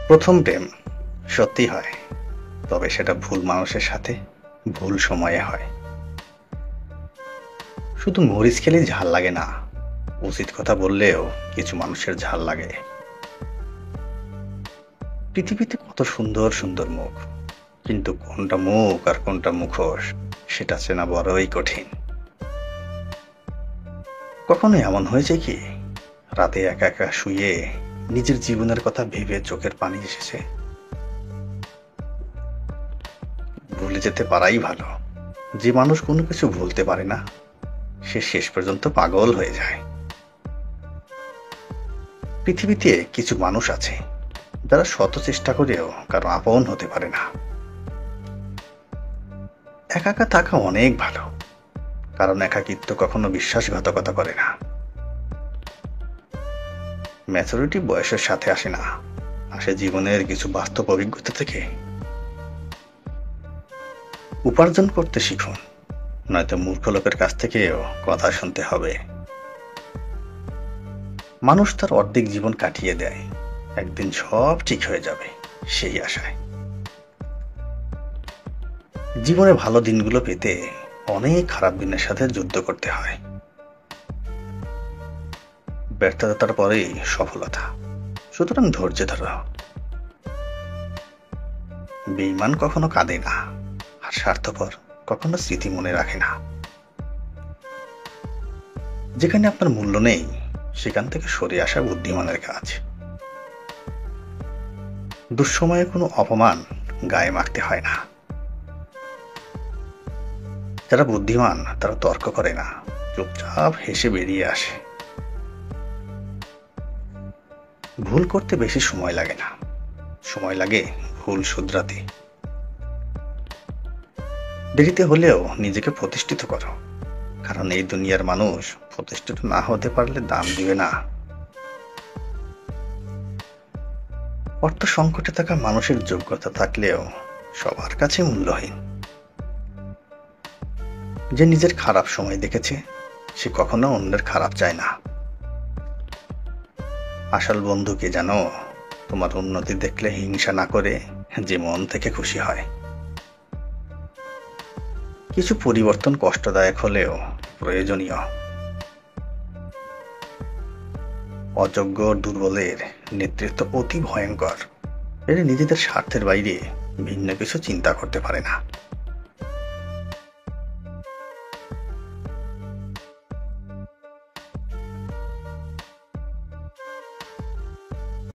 প্রথম প্রেম সত্যি হয়, তবে সেটা ভুল মানুষের সাথে ভুল সময়ে হয়। শুধু মরিচ খেলেই ঝাল লাগে না, উচিত কথা বললেও কিছু মানুষের ঝাল লাগে। পৃথিবীতে কত সুন্দর সুন্দর মুখ, কিন্তু কোনটা মুখ আর কোনটা মুখোশ সেটা চেনা বড়ই কঠিন। কখনো এমন হয়েছে কি, রাতে একা একা শুয়ে নিজের জীবনের কথা ভেবে চোখের পানি এসেছে? ভুলে যেতে পারাই ভালো। যে মানুষ কোনো কিছু ভুলতে পারে না, সে শেষ পর্যন্ত পাগল হয়ে যায়। পৃথিবীতে কিছু মানুষ আছে যারা শত চেষ্টা করেও কারো আপন হতে পারে না। একা একা থাকা অনেক ভালো, কারণ একাকিত্ব কখনো বিশ্বাসঘাতকতা করে না। ম্যাচুরিটি বয়সের সাথে আসে না, আসে জীবনের কিছু বাস্তব অভিজ্ঞতা থেকে। উপার্জন করতে শিখুন, নয়তো মূর্খ লোকের কাছ থেকেও কথা শুনতে হবে। মানুষ তার অর্ধেক জীবন কাটিয়ে দেয়, একদিন সব ঠিক হয়ে যাবে সেই আশায়। জীবনে ভালো দিনগুলো পেতে অনেক খারাপ দিনের সাথে যুদ্ধ করতে হয়। ব্যর্থতার পরেই সফলতা, সুতরাং ধৈর্য ধরো। বেঈমান কখনো কাঁদে না, আর স্বার্থপর কখনো স্মৃতি মনে রাখে না। যেখানে আপনার মূল্য নেই, সেখান থেকে সরে আসা বুদ্ধিমানের কাজ। দুঃসময়ে কোনো অপমান গায়ে মাখতে হয় না। যারা বুদ্ধিমান তারা তর্ক করে না, চুপচাপ হেসে বেরিয়ে আসে। ভুল করতে বেশি সময় লাগে না, সময় লাগে ভুল শুধরাতে। দেরিতে হলেও নিজেকে প্রতিষ্ঠিত করো, কারণ এই দুনিয়ার মানুষ প্রতিষ্ঠিত না হতে পারলে দাম দিবে না। অর্থ সংকটে থাকা মানুষের যোগ্যতা থাকলেও সবার কাছে মূল্যহীন। যে নিজের খারাপ সময় দেখেছে, সে কখনো অন্যের খারাপ চায় না। আসল বন্ধুকে জানো, তোমার উন্নতি দেখলে হিংসা না করে যে মন থেকে খুশি হয়। কিছু পরিবর্তন কষ্টদায়ক হলেও প্রয়োজনীয়। অযোগ্য দুর্বলের নেতৃত্ব অতি ভয়ঙ্কর। এরা নিজেদের স্বার্থের বাইরে ভিন্ন কিছু চিন্তা করতে পারে না।